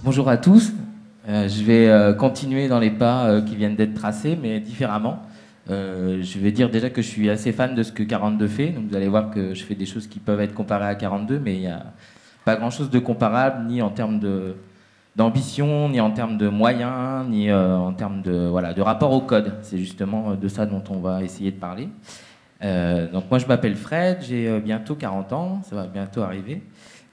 Bonjour à tous. Je vais continuer dans les pas qui viennent d'être tracés, mais différemment. Je vais dire déjà que je suis assez fan de ce que 42 fait. Donc vous allez voir que je fais des choses qui peuvent être comparées à 42, mais il n'y a pas grand-chose de comparable, ni en termes d'ambition, ni en termes de moyens, ni en termes de rapport au code. C'est justement de ça dont on va essayer de parler. Donc moi je m'appelle Fred, j'ai bientôt 40 ans, ça va bientôt arriver.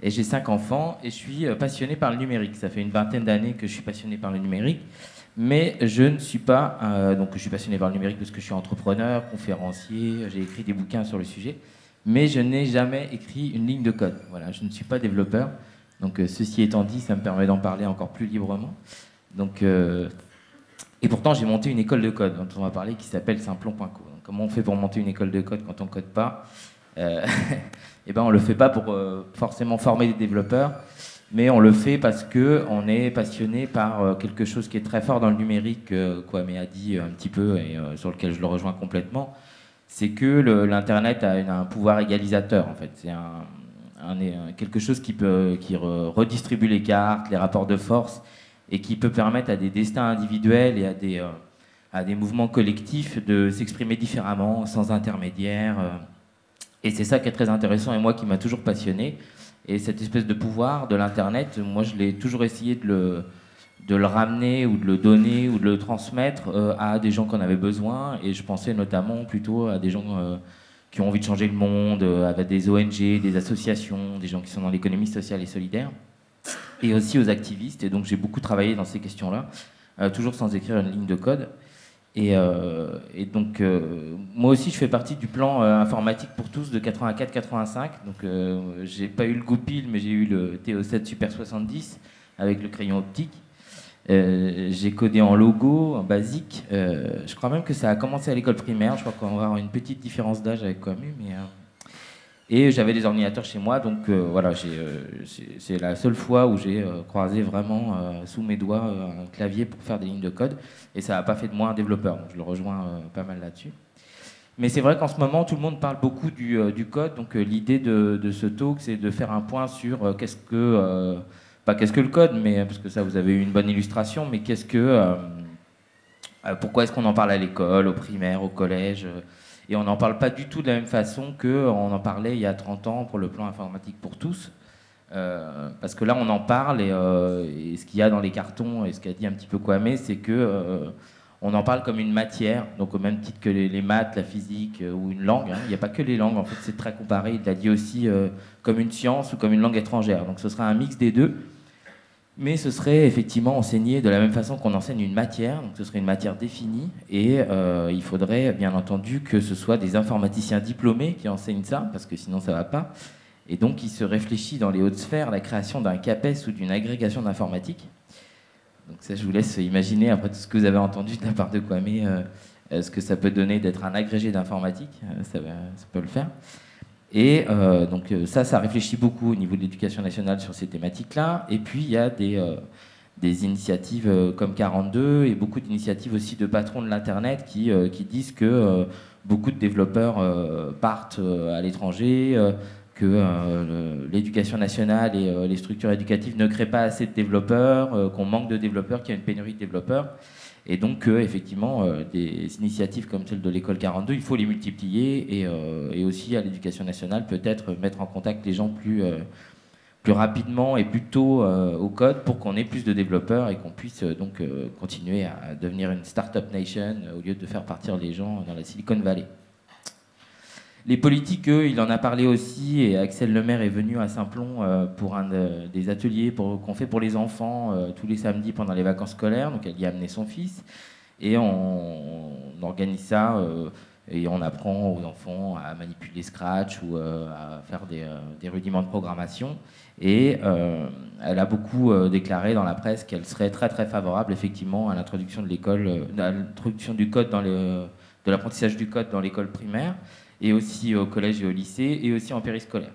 Et j'ai 5 enfants et je suis passionné par le numérique. Ça fait une vingtaine d'années que je suis passionné par le numérique. Mais je ne suis pas... donc je suis passionné par le numérique parce que je suis entrepreneur, conférencier, j'ai écrit des bouquins sur le sujet. Mais je n'ai jamais écrit une ligne de code. Voilà, je ne suis pas développeur. Donc ceci étant dit, ça me permet d'en parler encore plus librement. Donc, et pourtant, j'ai monté une école de code dont on va parler qui s'appelle Simplon.co. Donc, comment on fait pour monter une école de code quand on ne code pas eh ben, on ne le fait pas pour forcément former des développeurs, mais on le fait parce qu'on est passionné par quelque chose qui est très fort dans le numérique, Kwame a dit un petit peu, et sur lequel je le rejoins complètement, c'est que l'Internet a un pouvoir égalisateur, en fait. C'est quelque chose qui redistribue les cartes, les rapports de force, et qui peut permettre à des destins individuels et à des mouvements collectifs de s'exprimer différemment, sans intermédiaire. Et c'est ça qui est très intéressant et moi qui m'a toujours passionné. Et cette espèce de pouvoir de l'Internet, moi je l'ai toujours essayé de le ramener ou de le donner ou de le transmettre à des gens qui en avaient besoin. Et je pensais notamment plutôt à des gens qui ont envie de changer le monde, avec des ONG, des associations, des gens qui sont dans l'économie sociale et solidaire. Et aussi aux activistes. Et donc j'ai beaucoup travaillé dans ces questions-là, toujours sans écrire une ligne de code. Et donc, moi aussi, je fais partie du plan informatique pour tous de 84-85. Donc, j'ai pas eu le Goupil, mais j'ai eu le TO7 Super 70 avec le crayon optique. J'ai codé en Logo, en basique. Je crois même que ça a commencé à l'école primaire. Je crois qu'on va avoir une petite différence d'âge avec Comu, mais et j'avais des ordinateurs chez moi, donc voilà, c'est la seule fois où j'ai croisé vraiment sous mes doigts un clavier pour faire des lignes de code, et ça n'a pas fait de moi un développeur, donc je le rejoins pas mal là-dessus. Mais c'est vrai qu'en ce moment, tout le monde parle beaucoup du code, donc l'idée de ce talk, c'est de faire un point sur pas qu'est-ce que le code, mais parce que ça, vous avez eu une bonne illustration, mais pourquoi est-ce qu'on en parle à l'école, au primaire, au collège et on n'en parle pas du tout de la même façon qu'on en parlait il y a 30 ans pour le plan informatique pour tous. Parce que là, on en parle et ce qu'il y a dans les cartons et ce qu'a dit un petit peu Kwame, c'est que on en parle comme une matière, donc au même titre que les maths, la physique ou une langue. Hein. Il n'y a pas que les langues, en fait, c'est très comparé. Il l'a dit aussi comme une science ou comme une langue étrangère. Donc ce sera un mix des deux. Mais ce serait effectivement enseigné de la même façon qu'on enseigne une matière, donc ce serait une matière définie, et il faudrait bien entendu que ce soit des informaticiens diplômés qui enseignent ça, parce que sinon ça ne va pas. Et donc il se réfléchit dans les hautes sphères la création d'un CAPES ou d'une agrégation d'informatique. Donc ça je vous laisse imaginer, après tout ce que vous avez entendu de la part de Kwame, ce que ça peut donner d'être un agrégé d'informatique, ça peut le faire. Et donc ça réfléchit beaucoup au niveau de l'éducation nationale sur ces thématiques-là. Et puis il y a des initiatives comme 42 et beaucoup d'initiatives aussi de patrons de l'Internet qui disent que beaucoup de développeurs partent à l'étranger, que l'éducation nationale et les structures éducatives ne créent pas assez de développeurs, qu'on manque de développeurs, qu'il y a une pénurie de développeurs. Et donc, effectivement, des initiatives comme celle de l'école 42, il faut les multiplier et aussi à l'éducation nationale, peut-être mettre en contact les gens plus rapidement et plus tôt au code pour qu'on ait plus de développeurs et qu'on puisse donc continuer à devenir une start-up nation au lieu de faire partir les gens dans la Silicon Valley. Les politiques, eux, il en a parlé aussi, et Axel Lemaire est venu à Saint-Plon pour des ateliers qu'on fait pour les enfants tous les samedis pendant les vacances scolaires. Donc elle y a amené son fils, et on organise ça, et on apprend aux enfants à manipuler Scratch ou à faire des rudiments de programmation. Et elle a beaucoup déclaré dans la presse qu'elle serait très très favorable effectivement à l'introduction de l'école, à l'introduction du code de l'apprentissage du code dans l'école primaire, et aussi au collège et au lycée, et aussi en périscolaire.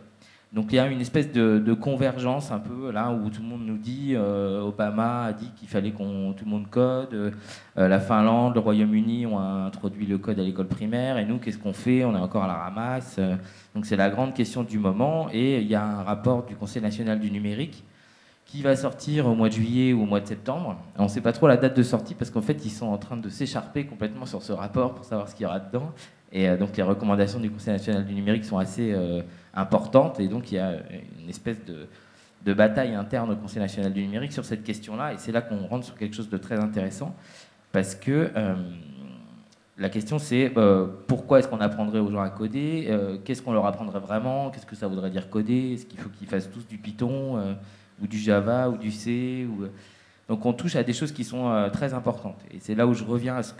Donc il y a une espèce de convergence un peu là où tout le monde nous dit, Obama a dit qu'il fallait tout le monde code, la Finlande, le Royaume-Uni ont introduit le code à l'école primaire, et nous qu'est-ce qu'on fait? On est encore à la ramasse. Donc c'est la grande question du moment, et il y a un rapport du Conseil national du numérique qui va sortir au mois de juillet ou au mois de septembre. On ne sait pas trop la date de sortie parce qu'en fait, ils sont en train de s'écharper complètement sur ce rapport pour savoir ce qu'il y aura dedans. Et donc, les recommandations du Conseil national du numérique sont assez importantes. Et donc, il y a une espèce de bataille interne au Conseil national du numérique sur cette question-là. Et c'est là qu'on rentre sur quelque chose de très intéressant parce que la question, c'est pourquoi est-ce qu'on apprendrait aux gens à coder, qu'est-ce qu'on leur apprendrait vraiment, qu'est-ce que ça voudrait dire coder, est-ce qu'il faut qu'ils fassent tous du Python ou du Java ou du C Donc on touche à des choses qui sont très importantes. Et c'est là où je reviens à ce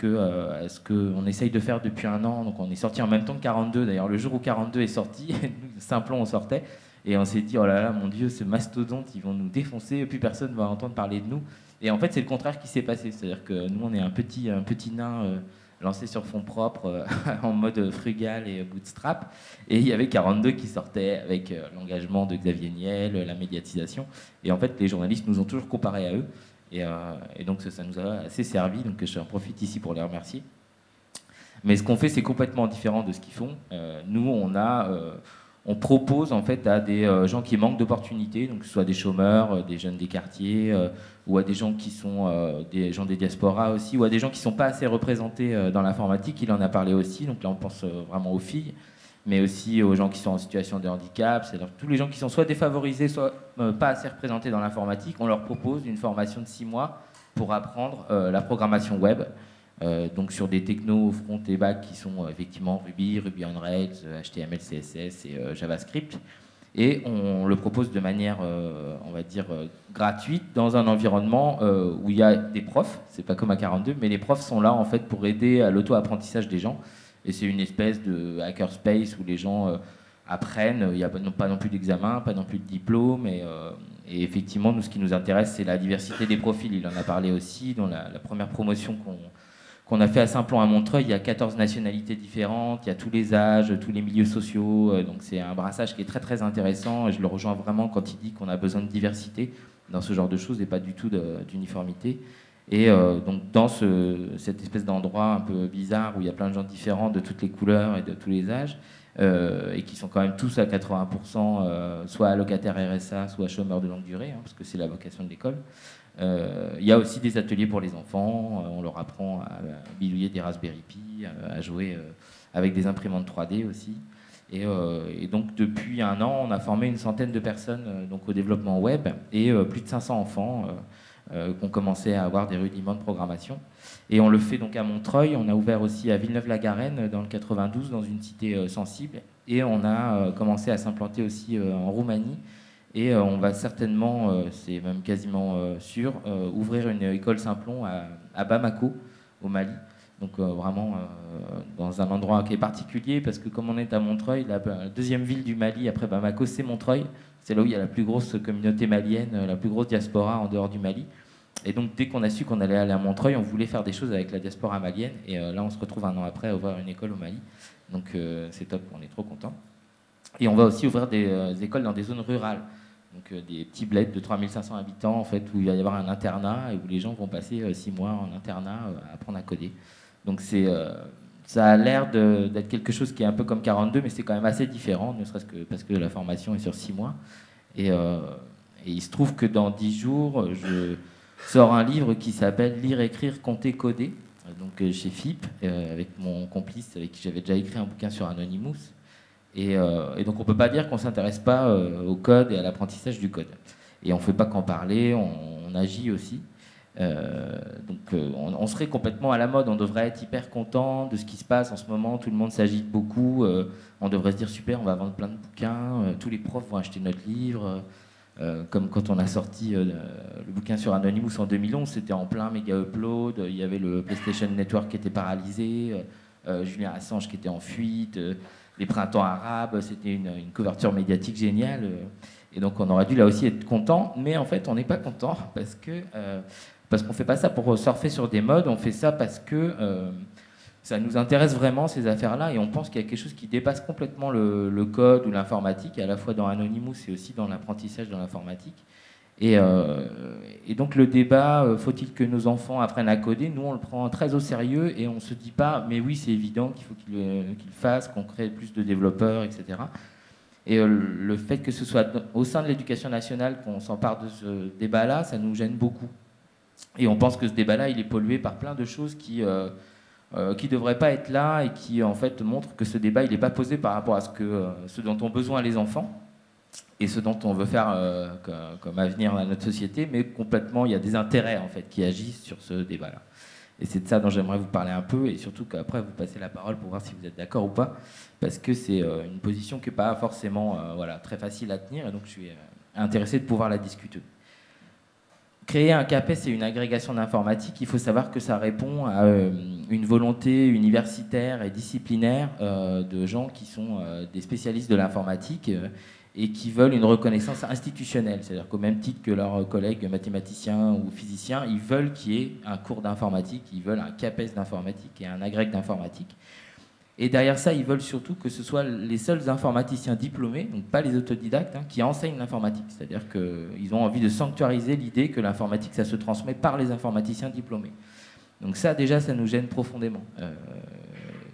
qu'on essaye de faire depuis un an. Donc on est sorti en même temps que 42. D'ailleurs, le jour où 42 est sorti, nous, Simplon, on sortait. Et on s'est dit, oh là là, mon Dieu, ce mastodonte, ils vont nous défoncer, et plus personne ne va entendre parler de nous. Et en fait, c'est le contraire qui s'est passé. C'est-à-dire que nous, on est un petit nain lancé sur fond propre, en mode frugal et bootstrap. Et il y avait 42 qui sortaient avec l'engagement de Xavier Niel, la médiatisation. Et en fait, les journalistes nous ont toujours comparé à eux. Et donc, ça nous a assez servi. Donc, j'en profite ici pour les remercier. Mais ce qu'on fait, c'est complètement différent de ce qu'ils font. Nous, on propose en fait à des gens qui manquent d'opportunités, donc que ce soit des chômeurs, des jeunes des quartiers, ou à des gens qui sont des gens des diasporas aussi, ou à des gens qui ne sont pas assez représentés dans l'informatique. Il en a parlé aussi, donc là on pense vraiment aux filles, mais aussi aux gens qui sont en situation de handicap, c'est-à-dire tous les gens qui sont soit défavorisés, soit pas assez représentés dans l'informatique. On leur propose une formation de 6 mois pour apprendre la programmation web. Donc sur des technos front et back qui sont effectivement Ruby, Ruby on Rails, HTML, CSS et JavaScript. Et on le propose de manière, on va dire, gratuite dans un environnement où il y a des profs. C'est pas comme à 42, mais les profs sont là en fait pour aider à l'auto-apprentissage des gens. Et c'est une espèce de hackerspace où les gens apprennent. Il n'y a pas non plus d'examen, pas non plus de diplôme. Et effectivement, nous, ce qui nous intéresse, c'est la diversité des profils. Il en a parlé aussi dans la première promotion qu'on a fait à Simplon à Montreuil. Il y a 14 nationalités différentes, il y a tous les âges, tous les milieux sociaux, donc c'est un brassage qui est très très intéressant. Je le rejoins vraiment quand il dit qu'on a besoin de diversité dans ce genre de choses et pas du tout d'uniformité. Et donc dans cette espèce d'endroit un peu bizarre où il y a plein de gens différents de toutes les couleurs et de tous les âges, et qui sont quand même tous à 80% soit allocataires RSA, soit chômeurs de longue durée, hein, parce que c'est la vocation de l'école. Il y a aussi des ateliers pour les enfants. On leur apprend à bidouiller des Raspberry Pi, à jouer avec des imprimantes 3D aussi. Et donc depuis un an, on a formé une centaine de personnes donc au développement web et plus de 500 enfants qui ont commencé à avoir des rudiments de programmation. Et on le fait donc à Montreuil. On a ouvert aussi à Villeneuve-la-Garenne dans le 92, dans une cité sensible. Et on a commencé à s'implanter aussi en Roumanie. Et on va certainement, c'est même quasiment sûr, ouvrir une école Simplon à Bamako, au Mali. Donc vraiment dans un endroit qui est particulier, parce que comme on est à Montreuil, la deuxième ville du Mali après Bamako, c'est Montreuil. C'est là où il y a la plus grosse communauté malienne, la plus grosse diaspora en dehors du Mali. Et donc dès qu'on a su qu'on allait aller à Montreuil, on voulait faire des choses avec la diaspora malienne. Et là, on se retrouve un an après à ouvrir une école au Mali. Donc c'est top, on est trop contents. Et on va aussi ouvrir des écoles dans des zones rurales. Donc des petits bleds de 3500 habitants en fait, où il va y avoir un internat et où les gens vont passer 6 mois en internat à apprendre à coder. Donc ça a l'air d'être quelque chose qui est un peu comme 42, mais c'est quand même assez différent, ne serait-ce que parce que la formation est sur 6 mois. Et il se trouve que dans 10 jours, je sors un livre qui s'appelle Lire, écrire, compter, coder, donc chez FIP, avec mon complice avec qui j'avais déjà écrit un bouquin sur Anonymous. Et donc on ne peut pas dire qu'on ne s'intéresse pas au code et à l'apprentissage du code. Et on ne fait pas qu'en parler, on agit aussi. On serait complètement à la mode, on devrait être hyper content de ce qui se passe en ce moment, tout le monde s'agite beaucoup, on devrait se dire super, on va vendre plein de bouquins, tous les profs vont acheter notre livre, comme quand on a sorti le bouquin sur Anonymous en 2011, c'était en plein méga upload, il y avait le PlayStation Network qui était paralysé, Julien Assange qui était en fuite, les printemps arabes, c'était une couverture médiatique géniale. Et donc on aurait dû là aussi être content, mais en fait on n'est pas content parce qu'on ne fait pas ça pour surfer sur des modes, on fait ça parce que ça nous intéresse vraiment ces affaires-là et on pense qu'il y a quelque chose qui dépasse complètement le code ou l'informatique, à la fois dans Anonymous et aussi dans l'apprentissage de l'informatique. Et donc le débat, faut-il que nos enfants apprennent à coder, nous on le prend très au sérieux et on ne se dit pas mais oui c'est évident qu'il faut qu'ils le fassent, qu'on crée plus de développeurs, etc. Et le fait que ce soit au sein de l'éducation nationale qu'on s'empare de ce débat-là, ça nous gêne beaucoup. Et on pense que ce débat-là, il est pollué par plein de choses qui devraient pas être là et qui en fait montrent que ce débat, il n'est pas posé par rapport à ce dont ont besoin les enfants et ce dont on veut faire comme avenir à notre société, mais complètement, il y a des intérêts en fait qui agissent sur ce débat-là. Et c'est de ça dont j'aimerais vous parler un peu, et surtout qu'après vous passez la parole pour voir si vous êtes d'accord ou pas, parce que c'est une position qui n'est pas forcément voilà, très facile à tenir, et donc je suis intéressé de pouvoir la discuter. Créer un CAPES et une agrégation d'informatique, il faut savoir que ça répond à une volonté universitaire et disciplinaire de gens qui sont des spécialistes de l'informatique et qui veulent une reconnaissance institutionnelle. C'est-à-dire qu'au même titre que leurs collègues mathématiciens ou physiciens, ils veulent qu'il y ait un cours d'informatique, ils veulent un CAPES d'informatique et un agrég d'informatique. Et derrière ça, ils veulent surtout que ce soit les seuls informaticiens diplômés, donc pas les autodidactes, qui enseignent l'informatique. C'est-à-dire qu'ils ont envie de sanctuariser l'idée que l'informatique, ça se transmet par les informaticiens diplômés. Donc ça, déjà, ça nous gêne profondément,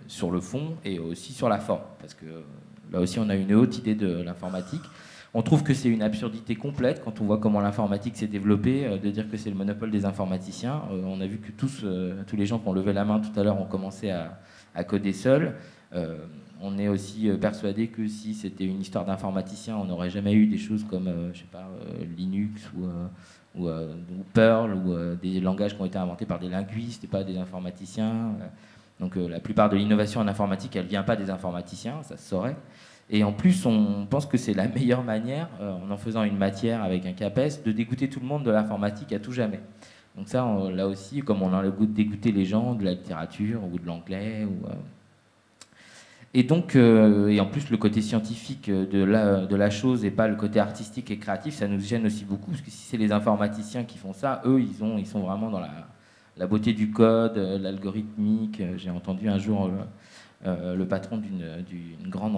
sur le fond et aussi sur la forme. Parce que là aussi, on a une haute idée de l'informatique. On trouve que c'est une absurdité complète quand on voit comment l'informatique s'est développée, de dire que c'est le monopole des informaticiens. On a vu que tous les gens qui ont levé la main tout à l'heure ont commencé à coder seuls. On est aussi persuadé que si c'était une histoire d'informaticien, on n'aurait jamais eu des choses comme je sais pas, Linux ou Perl ou des langages qui ont été inventés par des linguistes et pas des informaticiens. Donc la plupart de l'innovation en informatique, elle ne vient pas des informaticiens, ça se saurait. Et en plus, on pense que c'est la meilleure manière, en faisant une matière avec un CAPES, de dégoûter tout le monde de l'informatique à tout jamais. Donc ça, là aussi, comme on a le goût de dégoûter les gens de la littérature ou de l'anglais. Et donc, et en plus, le côté scientifique de la chose et pas le côté artistique et créatif, ça nous gêne aussi beaucoup, parce que si c'est les informaticiens qui font ça, eux, ils sont vraiment dans la beauté du code, l'algorithmique. J'ai entendu un jour le patron d'une grande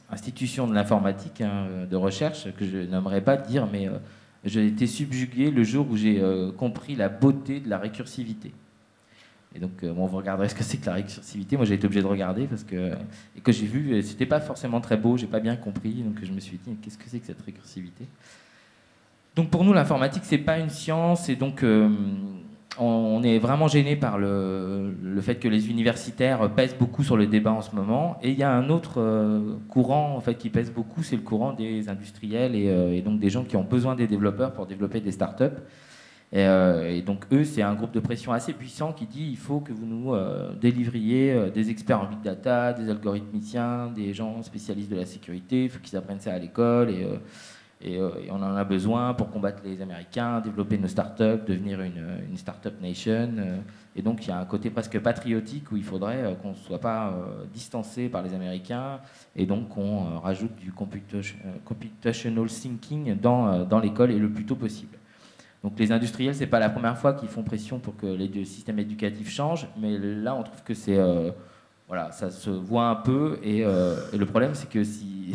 institution de l'informatique, de recherche, que je n'aimerais pas dire, mais j'ai été subjugué le jour où j'ai compris la beauté de la récursivité. Et donc, bon, vous regarderez ce que c'est que la récursivité. Moi, j'ai été obligé de regarder et que j'ai vu, c'était pas forcément très beau, j'ai pas bien compris, donc je me suis dit, qu'est-ce que c'est que cette récursivité? Donc, pour nous, l'informatique, c'est pas une science, et donc on est vraiment gêné par le fait que les universitaires pèsent beaucoup sur le débat en ce moment. Et il y a un autre courant en fait, qui pèse beaucoup, c'est le courant des industriels et donc des gens qui ont besoin des développeurs pour développer des startups. Et donc eux, c'est un groupe de pression assez puissant qui dit il faut que vous nous délivriez des experts en big data, des algorithmiciens, des gens spécialistes de la sécurité, il faut qu'ils apprennent ça à l'école. Et on en a besoin pour combattre les Américains, développer nos startups, devenir une startup nation. Et donc il y a un côté presque patriotique où il faudrait qu'on ne soit pas distancé par les Américains et donc qu'on rajoute du computational thinking dans l'école et le plus tôt possible. Donc les industriels, ce n'est pas la première fois qu'ils font pression pour que les systèmes éducatifs changent, mais là on trouve que voilà, ça se voit un peu et le problème c'est que si...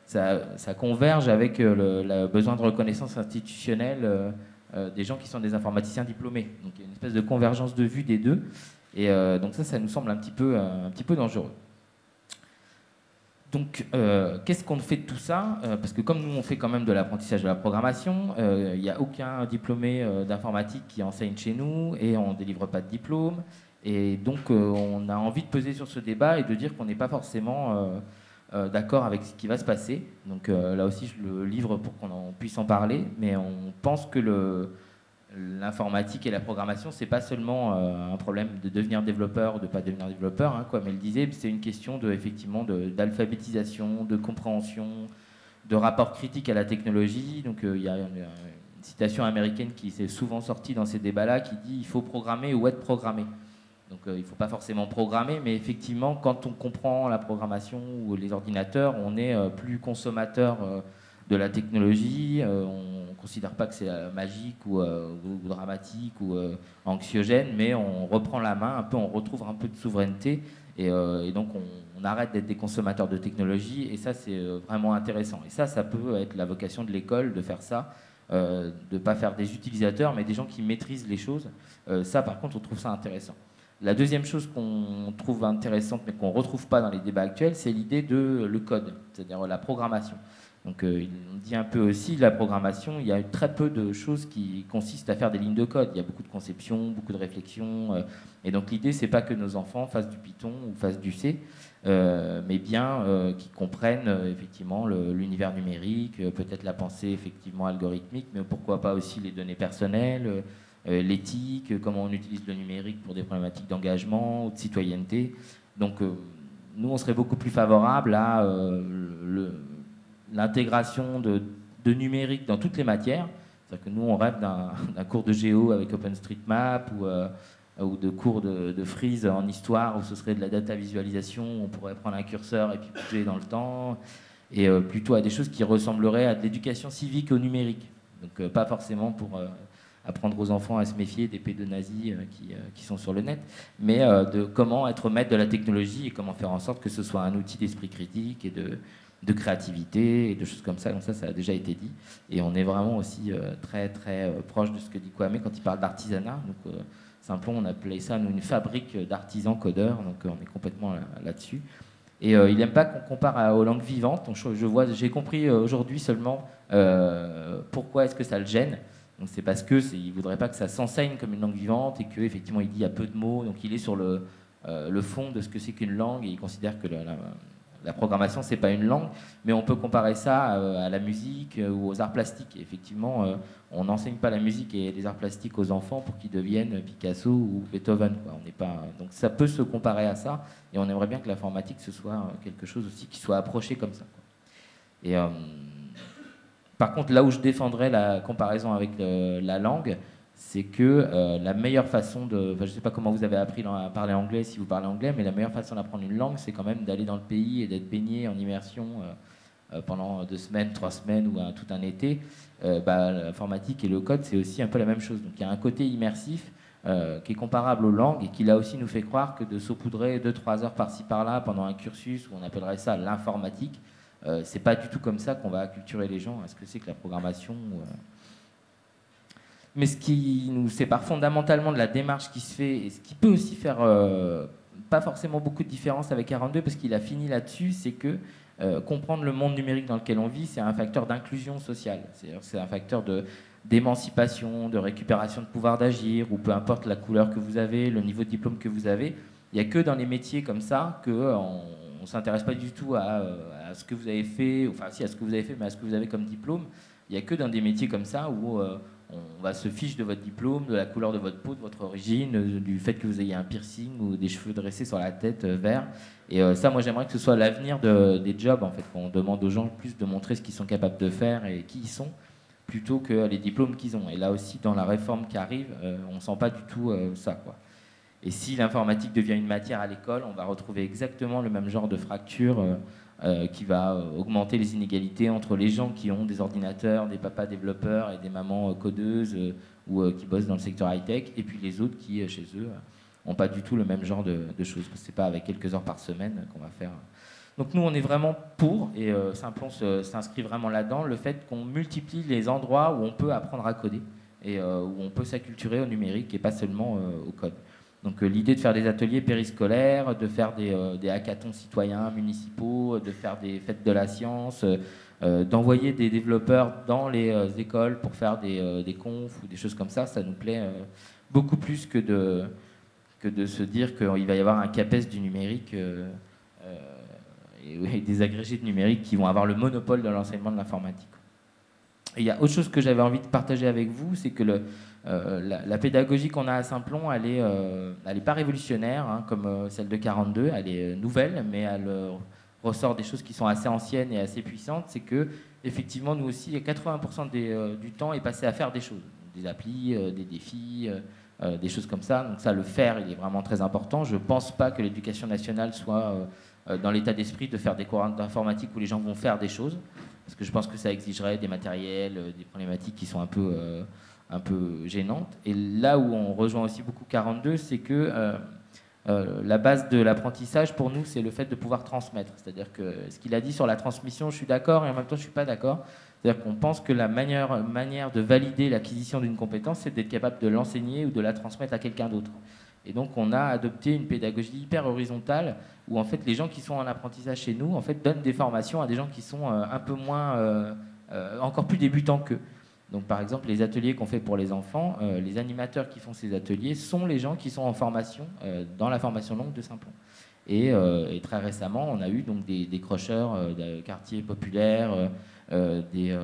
Ça converge avec le besoin de reconnaissance institutionnelle des gens qui sont des informaticiens diplômés. Donc il y a une espèce de convergence de vue des deux. Et donc ça nous semble un petit peu dangereux. Donc qu'est-ce qu'on fait de tout ça? Parce que comme nous on fait quand même de l'apprentissage de la programmation, il n'y a aucun diplômé d'informatique qui enseigne chez nous et on ne délivre pas de diplôme. Et donc on a envie de peser sur ce débat et de dire qu'on n'est pas forcément... d'accord avec ce qui va se passer. Donc là aussi, je le livre pour qu'on puisse en parler, mais on pense que l'informatique et la programmation, c'est pas seulement un problème de devenir développeur ou de pas devenir développeur, comme elle disait, c'est une question effectivement d'alphabétisation, de compréhension, de rapport critique à la technologie. Donc il y a une citation américaine qui s'est souvent sortie dans ces débats-là qui dit il faut programmer ou être programmé. Donc il ne faut pas forcément programmer, mais effectivement, quand on comprend la programmation ou les ordinateurs, on est plus consommateur de la technologie, on ne considère pas que c'est magique ou dramatique ou anxiogène, mais on reprend la main, un peu, on retrouve un peu de souveraineté, et donc on arrête d'être des consommateurs de technologie, et ça c'est vraiment intéressant. Et ça peut être la vocation de l'école, de faire ça, de ne pas faire des utilisateurs, mais des gens qui maîtrisent les choses. Ça par contre, on trouve ça intéressant. La deuxième chose qu'on trouve intéressante, mais qu'on ne retrouve pas dans les débats actuels, c'est l'idée de le code, c'est-à-dire la programmation. Donc on dit un peu aussi, la programmation, il y a très peu de choses qui consistent à faire des lignes de code. Il y a beaucoup de conception, beaucoup de réflexion. Et donc l'idée, c'est pas que nos enfants fassent du Python ou fassent du C, mais bien qu'ils comprennent effectivement l'univers numérique, peut-être la pensée effectivement algorithmique, mais pourquoi pas aussi les données personnelles, l'éthique, comment on utilise le numérique pour des problématiques d'engagement ou de citoyenneté. Donc nous, on serait beaucoup plus favorable à l'intégration de numérique dans toutes les matières. C'est-à-dire que nous, on rêve d'un cours de géo avec OpenStreetMap ou de cours de Freeze en histoire où ce serait de la data visualisation, où on pourrait prendre un curseur et puis bouger dans le temps, et plutôt à des choses qui ressembleraient à de l'éducation civique au numérique. Donc pas forcément pour apprendre aux enfants à se méfier des pédonazis qui sont sur le net, mais de comment être maître de la technologie et comment faire en sorte que ce soit un outil d'esprit critique et de créativité et de choses comme ça. Donc ça a déjà été dit. Et on est vraiment aussi très très proche de ce que dit Kwame quand il parle d'artisanat. Donc Simplon, on appelait ça nous, une fabrique d'artisans codeurs. Donc on est complètement là-dessus. Et il n'aime pas qu'on compare aux langues vivantes. Donc j'ai compris aujourd'hui seulement pourquoi est-ce que ça le gêne. Donc c'est parce que il voudrait pas que ça s'enseigne comme une langue vivante et qu'effectivement il dit il y a peu de mots. Donc il est sur le fond de ce que c'est qu'une langue et il considère que la programmation, c'est pas une langue, mais on peut comparer ça à la musique ou aux arts plastiques. Et effectivement, on n'enseigne pas la musique et les arts plastiques aux enfants pour qu'ils deviennent Picasso ou Beethoven, quoi. On n'est pas, donc ça peut se comparer à ça, et on aimerait bien que l'informatique, ce soit quelque chose aussi qui soit approché comme ça, quoi. Et par contre, là où je défendrais la comparaison avec la langue, c'est que la meilleure façon de... Enfin, je ne sais pas comment vous avez appris à parler anglais, si vous parlez anglais, mais la meilleure façon d'apprendre une langue, c'est quand même d'aller dans le pays et d'être baigné en immersion pendant 2 semaines, 3 semaines ou tout un été. L'informatique et le code, c'est aussi un peu la même chose. Donc il y a un côté immersif qui est comparable aux langues et qui là aussi nous fait croire que de saupoudrer 2-3 heures par-ci par-là pendant un cursus, où on appellerait ça l'informatique, c'est pas du tout comme ça qu'on va acculturer les gens à ce que c'est que la programmation. Mais ce qui nous sépare fondamentalement de la démarche qui se fait, et ce qui peut aussi faire pas forcément beaucoup de différence avec 42, parce qu'il a fini là-dessus, c'est que comprendre le monde numérique dans lequel on vit, c'est un facteur d'inclusion sociale. C'est un facteur d'émancipation, de récupération de pouvoir d'agir, ou peu importe la couleur que vous avez, le niveau de diplôme que vous avez. Il n'y a que dans les métiers comme ça qu'on ne s'intéresse pas du tout à ce que vous avez fait, enfin si à ce que vous avez fait, mais à ce que vous avez comme diplôme. Il n'y a que dans des métiers comme ça où on va se fiche de votre diplôme, de la couleur de votre peau, de votre origine, du fait que vous ayez un piercing ou des cheveux dressés sur la tête verts. Et ça, moi, j'aimerais que ce soit l'avenir des jobs, en fait, qu'on demande aux gens plus de montrer ce qu'ils sont capables de faire et qui ils sont, plutôt que les diplômes qu'ils ont. Et là aussi, dans la réforme qui arrive, on ne sent pas du tout ça, quoi. Et si l'informatique devient une matière à l'école, on va retrouver exactement le même genre de fracture qui va augmenter les inégalités entre les gens qui ont des ordinateurs, des papas développeurs et des mamans codeuses ou qui bossent dans le secteur high-tech, et puis les autres qui, chez eux, n'ont pas du tout le même genre de choses. Ce n'est pas avec quelques heures par semaine qu'on va faire. Donc nous, on est vraiment pour, et Simplon s'inscrit vraiment là-dedans, le fait qu'on multiplie les endroits où on peut apprendre à coder et où on peut s'acculturer au numérique et pas seulement au code. Donc l'idée de faire des ateliers périscolaires, de faire des hackathons citoyens municipaux, de faire des fêtes de la science, d'envoyer des développeurs dans les écoles pour faire des confs ou des choses comme ça nous plaît beaucoup plus que de se dire qu'il va y avoir un CAPES du numérique et des agrégés de numérique qui vont avoir le monopole de l'enseignement de l'informatique. Et il y a autre chose que j'avais envie de partager avec vous, c'est que la pédagogie qu'on a à Simplon, elle est pas révolutionnaire, hein, comme celle de 42, elle est nouvelle, mais elle ressort des choses qui sont assez anciennes et assez puissantes. C'est que, effectivement, nous aussi, 80% du temps est passé à faire des choses, des applis, des défis, des choses comme ça. Donc ça, le faire, il est vraiment très important. Je ne pense pas que l'éducation nationale soit dans l'état d'esprit de faire des cours d'informatique où les gens vont faire des choses, parce que je pense que ça exigerait des matériels, des problématiques qui sont un peu gênantes. Et là où on rejoint aussi beaucoup 42, c'est que la base de l'apprentissage pour nous, c'est le fait de pouvoir transmettre. C'est-à-dire que ce qu'il a dit sur la transmission, je suis d'accord et en même temps je ne suis pas d'accord. C'est-à-dire qu'on pense que la manière de valider l'acquisition d'une compétence, c'est d'être capable de l'enseigner ou de la transmettre à quelqu'un d'autre. Et donc, on a adopté une pédagogie hyper horizontale où, en fait, les gens qui sont en apprentissage chez nous, en fait, donnent des formations à des gens qui sont un peu moins, encore plus débutants qu'eux. Donc, par exemple, les ateliers qu'on fait pour les enfants, les animateurs qui font ces ateliers sont les gens qui sont en formation, dans la formation longue de Simplon. Et très récemment, on a eu donc des décrocheurs de quartiers populaires, des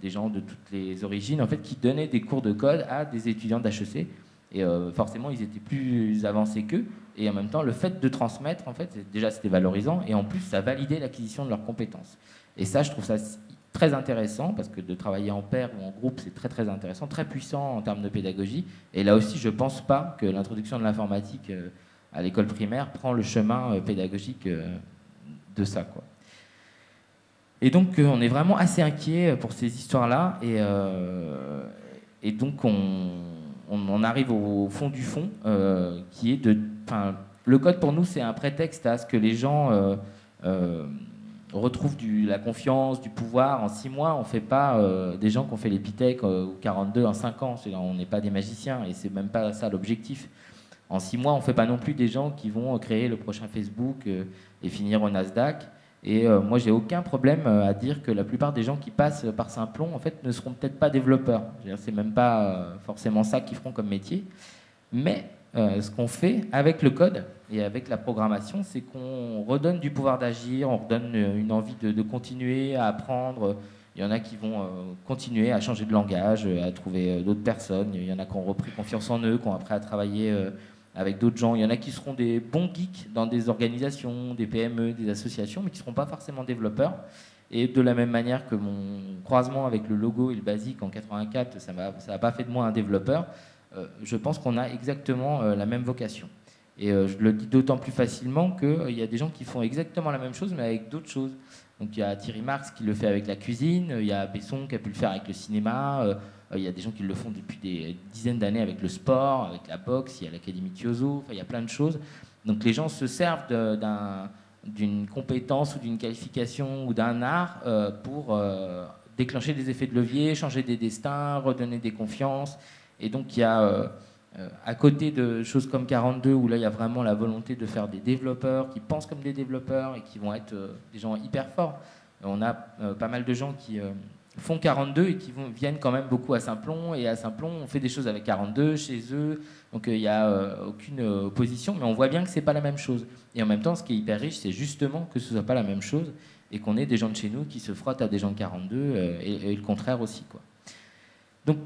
gens de toutes les origines, en fait, qui donnaient des cours de code à des étudiants d'HEC. Et forcément, ils étaient plus avancés qu'eux. Et en même temps, le fait de transmettre, en fait, déjà, c'était valorisant. Et en plus, ça validait l'acquisition de leurs compétences. Et ça, je trouve ça très intéressant, parce que de travailler en pair ou en groupe, c'est très, très intéressant, très puissant en termes de pédagogie. Et là aussi, je ne pense pas que l'introduction de l'informatique à l'école primaire prend le chemin pédagogique de ça, quoi. Et donc, on est vraiment assez inquiet pour ces histoires-là. Et donc, on arrive au fond du fond, qui est de... Le code, pour nous, c'est un prétexte à ce que les gens retrouvent la confiance, du pouvoir. En 6 mois, on ne fait pas des gens qui ont fait l'épithèque ou 42 en 5 ans. On n'est pas des magiciens, et c'est même pas ça l'objectif. En 6 mois, on ne fait pas non plus des gens qui vont créer le prochain Facebook et finir au Nasdaq. Et moi, j'ai aucun problème à dire que la plupart des gens qui passent par Simplon, en fait, ne seront peut-être pas développeurs. C'est même pas forcément ça qu'ils feront comme métier. Mais ce qu'on fait avec le code et avec la programmation, c'est qu'on redonne du pouvoir d'agir, on redonne une envie de continuer à apprendre. Il y en a qui vont continuer à changer de langage, à trouver d'autres personnes. Il y en a qui ont repris confiance en eux, qui ont appris à travailler avec d'autres gens. Il y en a qui seront des bons geeks dans des organisations, des PME, des associations, mais qui ne seront pas forcément développeurs. Et de la même manière que mon croisement avec le logo et le basique en 84, ça n'a pas fait de moi un développeur, je pense qu'on a exactement la même vocation. Et je le dis d'autant plus facilement qu'il y a des gens qui font exactement la même chose, mais avec d'autres choses. Donc il y a Thierry Marx qui le fait avec la cuisine, il y a Besson qui a pu le faire avec le cinéma, il y a des gens qui le font depuis des dizaines d'années avec le sport, avec la boxe, il y a l'Académie Thiozo, il y a plein de choses. Donc les gens se servent d'une compétence ou d'une qualification ou d'un art pour déclencher des effets de levier, changer des destins, redonner des confiances. Et donc il y a, à côté de choses comme 42, où là il y a vraiment la volonté de faire des développeurs qui pensent comme des développeurs et qui vont être des gens hyper forts. On a pas mal de gens qui font 42 et qui viennent quand même beaucoup à Simplon. Et à Simplon, on fait des choses avec 42 chez eux. Donc il n'y a aucune opposition, mais on voit bien que ce n'est pas la même chose. Et en même temps, ce qui est hyper riche, c'est justement que ce ne soit pas la même chose et qu'on ait des gens de chez nous qui se frottent à des gens de 42 et le contraire aussi, quoi. Donc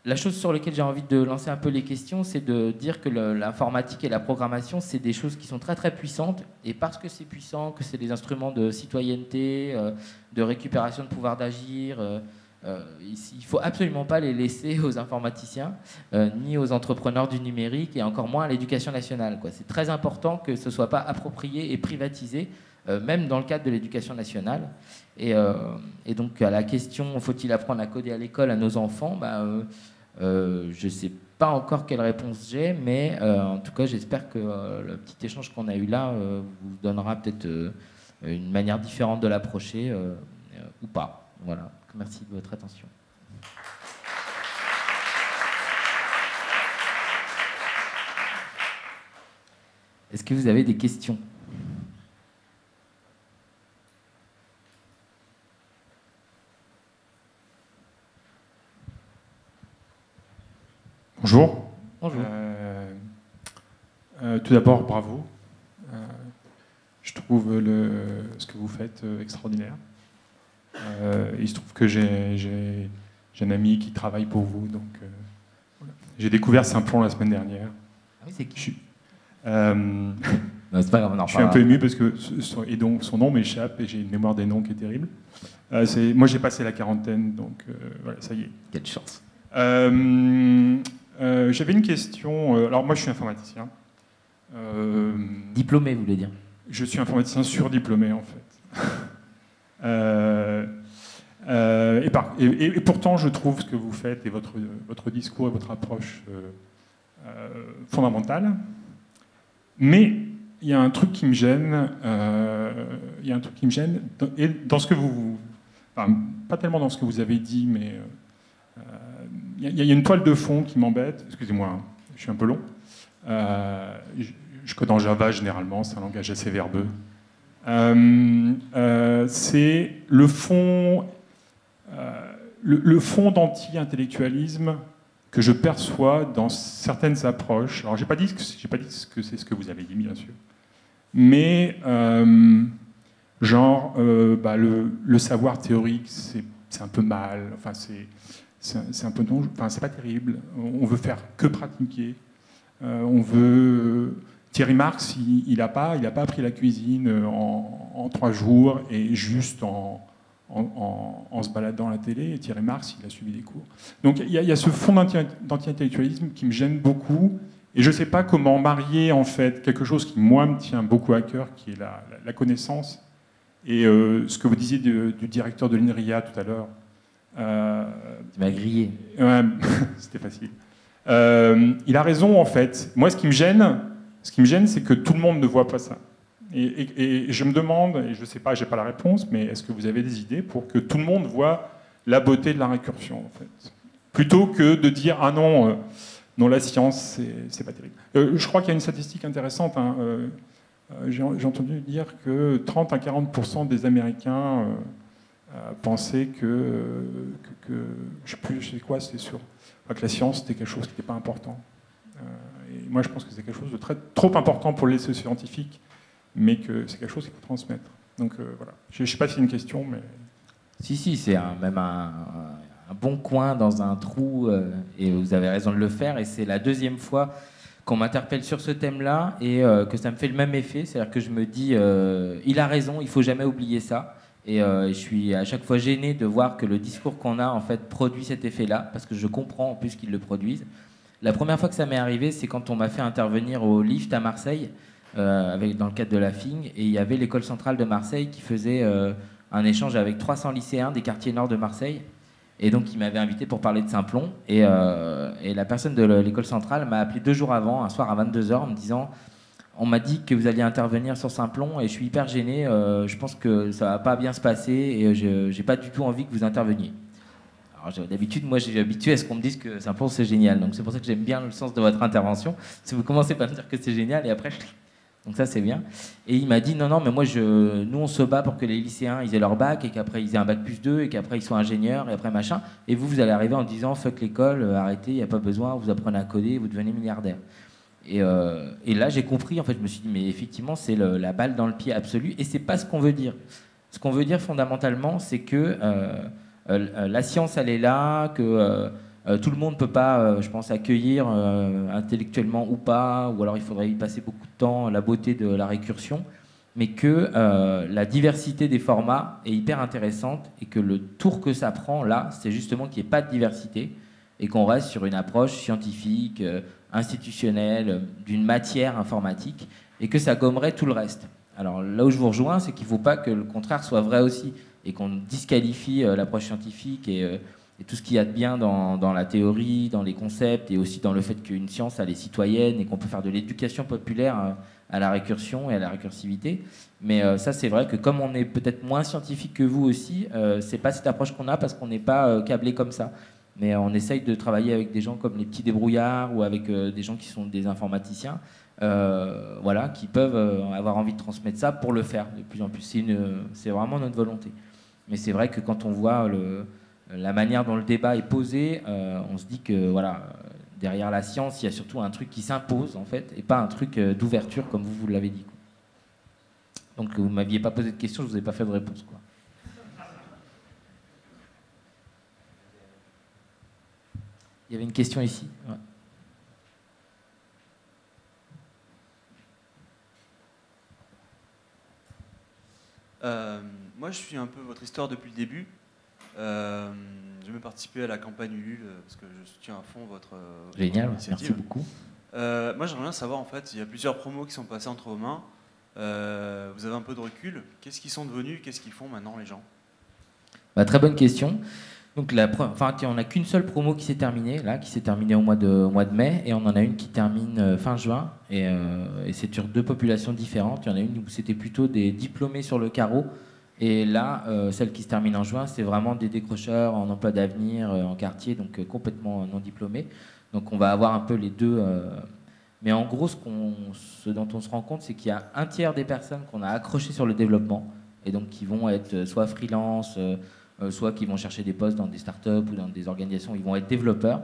la chose sur laquelle j'ai envie de lancer un peu les questions, c'est de dire que l'informatique et la programmation, c'est des choses qui sont très très puissantes. Et parce que c'est puissant, que c'est des instruments de citoyenneté, de récupération de pouvoir d'agir, il ne faut absolument pas les laisser aux informaticiens, ni aux entrepreneurs du numérique, et encore moins à l'éducation nationale, quoi. C'est très important que ce ne soit pas approprié et privatisé, même dans le cadre de l'éducation nationale. Et donc, à la question, faut-il apprendre à coder à l'école à nos enfants, je ne sais pas encore quelle réponse j'ai, mais en tout cas, j'espère que le petit échange qu'on a eu là vous donnera peut-être une manière différente de l'approcher, ou pas. Voilà. Merci de votre attention. Est-ce que vous avez des questions ? Bonjour. Bonjour. Tout d'abord, bravo. Je trouve ce que vous faites extraordinaire. Il se trouve que j'ai un ami qui travaille pour vous, donc voilà. J'ai découvert Simplon la semaine dernière. Ah oui, c'est qui ? C'est pas grave, on en je suis un peu ému parce que son nom m'échappe et j'ai une mémoire des noms qui est terrible. Moi, j'ai passé la quarantaine, donc voilà, ça y est. Quelle chance. J'avais une question. Alors moi, je suis informaticien. Diplômé, vous voulez dire ? Je suis informaticien surdiplômé, en fait. Et pourtant, je trouve ce que vous faites et votre discours et votre approche fondamentale. Mais il y a un truc qui me gêne. Et dans ce que enfin, pas tellement dans ce que vous avez dit, mais il y a une toile de fond qui m'embête. Excusez-moi, hein, je suis un peu long. Jusque dans Java, généralement, c'est un langage assez verbeux. C'est le fond d'anti-intellectualisme que je perçois dans certaines approches. Alors, j'ai pas dit que c'est ce que vous avez dit, bien sûr. Mais, le savoir théorique, c'est un peu mal. Enfin, c'est un peu c'est pas terrible. On veut faire que pratiquer. Thierry Marx, il n'a pas appris la cuisine en 3 jours et juste en se baladant à la télé. Et Thierry Marx, il a suivi des cours. Donc il y a ce fond d'anti-intellectualisme qui me gêne beaucoup. Et je ne sais pas comment marier en fait quelque chose qui, moi, me tient beaucoup à cœur, qui est la connaissance. Et ce que vous disiez du directeur de l'INRIA tout à l'heure. Tu m'as grillé. Ouais, c'était facile. Il a raison, en fait. Moi, ce qui me gêne, c'est que tout le monde ne voit pas ça. Et je me demande, et je ne sais pas, je n'ai pas la réponse, mais est-ce que vous avez des idées pour que tout le monde voit la beauté de la récursion, en fait, plutôt que de dire « Ah non, non, la science, c'est pas terrible ». Je crois qu'il y a une statistique intéressante. Hein, j'ai entendu dire que 30 à 40% des Américains pensaient que je sais quoi, c'est sûr, que la science, c'était quelque chose qui n'était pas important. Et moi, je pense que c'est quelque chose de trop important pour les scientifiques, mais que c'est quelque chose qu'il faut transmettre. Donc voilà. Je ne sais pas si c'est une question, mais... Si, c'est même un bon coin dans un trou, et vous avez raison de le faire, et c'est la deuxième fois qu'on m'interpelle sur ce thème-là, et que ça me fait le même effet, c'est-à-dire que je me dis, il a raison, il ne faut jamais oublier ça, et je suis à chaque fois gêné de voir que le discours qu'on a, en fait, produit cet effet-là, parce que je comprends en plus qu'ils le produisent. La première fois que ça m'est arrivé, c'est quand on m'a fait intervenir au LIFT à Marseille, dans le cadre de la FING, et il y avait l'école centrale de Marseille qui faisait un échange avec 300 lycéens des quartiers nord de Marseille, et donc ils m'avaient invité pour parler de Simplon, et la personne de l'école centrale m'a appelé 2 jours avant, un soir à 22h, en me disant « On m'a dit que vous alliez intervenir sur Simplon, et je suis hyper gêné, je pense que ça va pas bien se passer, et j'ai pas du tout envie que vous interveniez. » Alors d'habitude, moi j'ai habitué à ce qu'on me dise que Simplon c'est génial, donc c'est pour ça que j'aime bien le sens de votre intervention. Si vous commencez par me dire que c'est génial, et après donc ça c'est bien. Et il m'a dit non, mais moi nous on se bat pour que les lycéens ils aient leur bac, et qu'après ils aient un bac +2, et qu'après ils soient ingénieurs, et après machin. Et vous allez arriver en disant fuck l'école, arrêtez, il n'y a pas besoin, vous apprenez à coder, vous devenez milliardaire. Et là j'ai compris, en fait, je me suis dit mais effectivement c'est la balle dans le pied absolue, et c'est pas ce qu'on veut dire. Ce qu'on veut dire fondamentalement, c'est que la science, elle est là, que tout le monde ne peut pas, je pense, accueillir intellectuellement ou pas, ou alors il faudrait y passer beaucoup de temps, la beauté de la récursion, mais que la diversité des formats est hyper intéressante, et que le tour que ça prend là, c'est justement qu'il n'y ait pas de diversité, et qu'on reste sur une approche scientifique, institutionnelle, d'une matière informatique, et que ça gommerait tout le reste. Alors là où je vous rejoins, c'est qu'il ne faut pas que le contraire soit vrai aussi, et qu'on disqualifie l'approche scientifique et tout ce qu'il y a de bien dans la théorie, dans les concepts, et aussi dans le fait qu'une science, elle est citoyenne, et qu'on peut faire de l'éducation populaire à la récursion et à la récursivité. Mais ça, c'est vrai que comme on est peut-être moins scientifique que vous aussi, c'est pas cette approche qu'on a, parce qu'on n'est pas câblé comme ça. Mais on essaye de travailler avec des gens comme les petits débrouillards, ou avec des gens qui sont des informaticiens, voilà, qui peuvent avoir envie de transmettre ça pour le faire de plus en plus. C'est vraiment notre volonté. Mais c'est vrai que quand on voit la manière dont le débat est posé, on se dit que voilà, derrière la science, il y a surtout un truc qui s'impose, en fait, et pas un truc d'ouverture comme vous l'avez dit, quoi. Donc vous ne m'aviez pas posé de questions, je ne vous ai pas fait de réponse, quoi. Il y avait une question ici. Ouais. Moi, je suis un peu votre histoire depuis le début. J'ai même participé à la campagne Ulule parce que je soutiens à fond votre Génial, initiative. merci beaucoup. Moi, j'aimerais bien savoir, en fait, il y a plusieurs promos qui sont passés entre vos mains. Vous avez un peu de recul. Qu'est-ce qu'ils sont devenus? Qu'est-ce qu'ils font maintenant, les gens? Très bonne question. Donc, on n'a qu'une seule promo qui s'est terminée, là, qui s'est terminée au mois de mai, et on en a une qui termine fin juin, et c'est sur 2 populations différentes. Il y en a une où c'était plutôt des diplômés sur le carreau, et là, celle qui se termine en juin, c'est vraiment des décrocheurs en emploi d'avenir, en quartier, donc complètement non diplômés. Donc on va avoir un peu les deux Mais en gros, ce dont on se rend compte, c'est qu'il y a un tiers des personnes qu'on a accrochées sur le développement, et donc qui vont être soit freelance, soit qui vont chercher des postes dans des startups ou dans des organisations, ils vont être développeurs.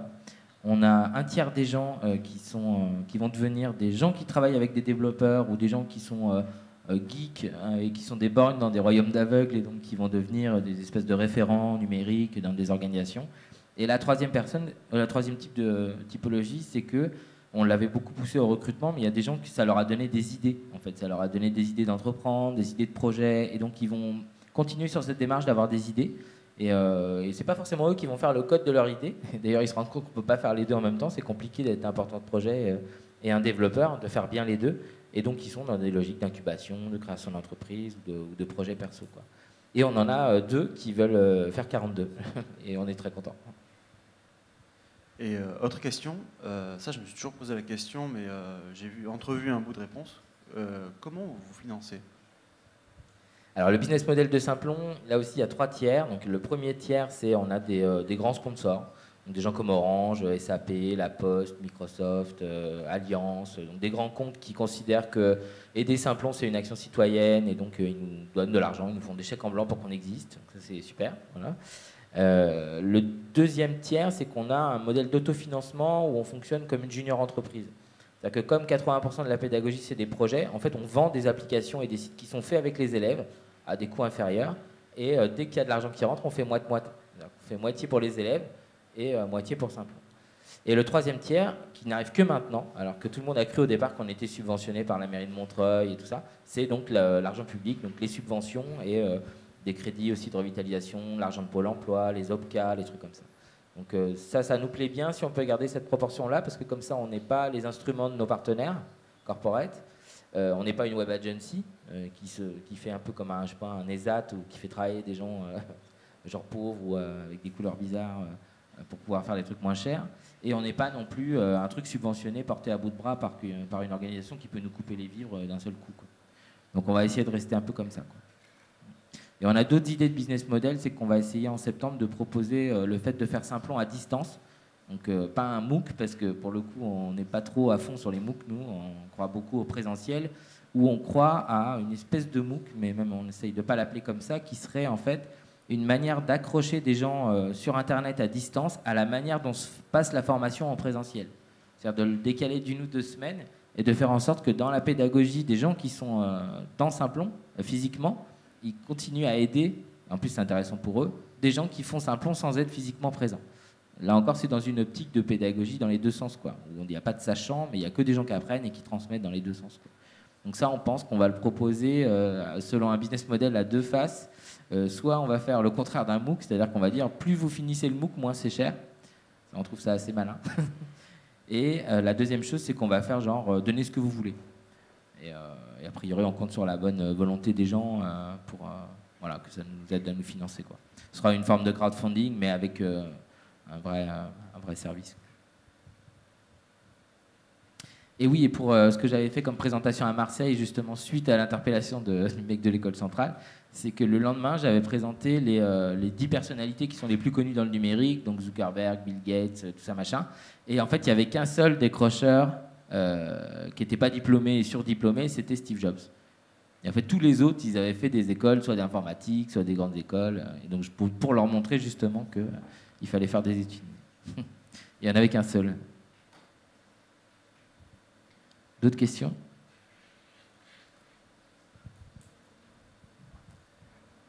On a un tiers des gens qui vont devenir des gens qui travaillent avec des développeurs ou des gens qui sont geeks et qui sont des borgnes dans des royaumes d'aveugles et donc qui vont devenir des espèces de référents numériques dans des organisations. Et la troisième typologie, c'est que on l'avait beaucoup poussé au recrutement, mais il y a des gens qui ça leur a donné des idées. En fait, ça leur a donné des idées d'entreprendre, des idées de projet, et donc ils vont continuer sur cette démarche d'avoir des idées. Et c'est pas forcément eux qui vont faire le code de leur idée. D'ailleurs, ils se rendent compte qu'on peut pas faire les deux en même temps. C'est compliqué d'être un porteur de projet et un développeur, de faire bien les deux. Et donc, ils sont dans des logiques d'incubation, de création d'entreprise ou de projets perso, quoi. Et on en a deux qui veulent faire 42. Et on est très contents. Et autre question, ça je me suis toujours posé la question, mais j'ai entrevu un bout de réponse. Comment vous vous financez? Alors le business model de Simplon, là aussi il y a 3 tiers. Donc le premier tiers, c'est on a des grands sponsors, donc des gens comme Orange, SAP, La Poste, Microsoft, Allianz, donc des grands comptes qui considèrent que aider Simplon c'est une action citoyenne et donc ils nous donnent de l'argent, ils nous font des chèques en blanc pour qu'on existe. Donc ça c'est super. Voilà. Le deuxième tiers, c'est qu'on a un modèle d'autofinancement où on fonctionne comme une junior entreprise. C'est-à-dire que comme 80% de la pédagogie, c'est des projets, en fait, on vend des applications et des sites qui sont faits avec les élèves à des coûts inférieurs. Et dès qu'il y a de l'argent qui rentre, on fait moitié-moitié. On fait moitié pour les élèves et moitié pour Simplon. Et le troisième tiers, qui n'arrive que maintenant, alors que tout le monde a cru au départ qu'on était subventionné par la mairie de Montreuil et tout ça, c'est donc l'argent public, donc les subventions et des crédits aussi de revitalisation, l'argent de Pôle emploi, les OPCA, les trucs comme ça. Donc ça nous plaît bien si on peut garder cette proportion-là, parce que comme ça, on n'est pas les instruments de nos partenaires corporate, on n'est pas une web agency qui fait un peu comme un ESAT ou qui fait travailler des gens genre pauvres ou avec des couleurs bizarres pour pouvoir faire des trucs moins chers. Et on n'est pas non plus un truc subventionné, porté à bout de bras par une organisation qui peut nous couper les vivres d'un seul coup, quoi. Donc on va essayer de rester un peu comme ça, quoi. Et on a d'autres idées de business model, c'est qu'on va essayer en septembre de proposer le fait de faire Simplon à distance. Donc pas un MOOC, parce que pour le coup, on n'est pas trop à fond sur les MOOC, nous, on croit beaucoup au présentiel, où on croit à une espèce de MOOC, mais même on essaye de ne pas l'appeler comme ça, qui serait en fait une manière d'accrocher des gens sur Internet à distance à la manière dont se passe la formation en présentiel. C'est-à-dire de le décaler d'1 ou 2 semaines et de faire en sorte que dans la pédagogie des gens qui sont dans Simplon, physiquement, ils continuent à aider, en plus c'est intéressant pour eux, des gens qui font Simplon sans être physiquement présents. Là encore, c'est dans une optique de pédagogie dans les deux sens, quoi. Où il n'y a pas de sachants, mais il n'y a que des gens qui apprennent et qui transmettent dans les deux sens, quoi. Donc ça, on pense qu'on va le proposer selon un business model à 2 faces. Soit on va faire le contraire d'un MOOC, c'est-à-dire qu'on va dire plus vous finissez le MOOC, moins c'est cher. On trouve ça assez malin. Et la deuxième chose, c'est qu'on va faire genre donnez ce que vous voulez. Et a priori, on compte sur la bonne volonté des gens pour voilà, que ça nous aide à nous financer, quoi. Ce sera une forme de crowdfunding, mais avec un vrai service. Et oui, et pour ce que j'avais fait comme présentation à Marseille, justement, suite à l'interpellation du mec de l'école centrale, c'est que le lendemain, j'avais présenté les 10 personnalités qui sont les plus connues dans le numérique, donc Zuckerberg, Bill Gates, tout ça, machin. Et en fait, il n'y avait qu'un seul décrocheur qui n'était pas diplômé et surdiplômé, c'était Steve Jobs. Et en fait, tous les autres, ils avaient fait des écoles, soit d'informatique, soit des grandes écoles. Et donc, pour leur montrer justement qu'il fallait faire des études. Il n'y en avait qu'un seul. D'autres questions ?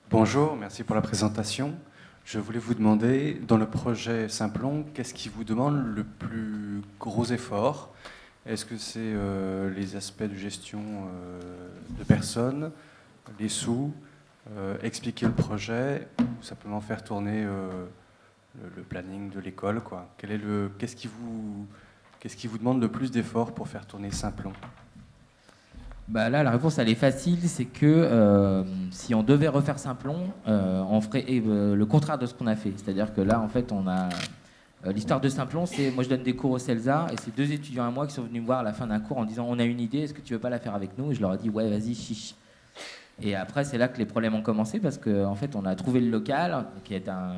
Bonjour, merci pour la présentation. Je voulais vous demander, dans le projet Simplon, qu'est-ce qui vous demande le plus gros effort ? Est-ce que c'est les aspects de gestion de personnes, les sous, expliquer le projet, ou simplement faire tourner le planning de l'école, quoi ? Qu'est-ce qui vous demande le plus d'efforts pour faire tourner Simplon ? Bah là, la réponse, elle est facile, c'est que si on devait refaire Simplon, on ferait le contraire de ce qu'on a fait. C'est-à-dire que là, en fait, on a... l'histoire de Simplon, c'est... Moi, je donne des cours au CELSA, et c'est 2 étudiants à moi qui sont venus me voir à la fin d'un cours en disant « On a une idée, est-ce que tu veux pas la faire avec nous ?» Et je leur ai dit « Ouais, vas-y, chiche. » Et après, c'est là que les problèmes ont commencé parce qu'en fait, on a trouvé le local,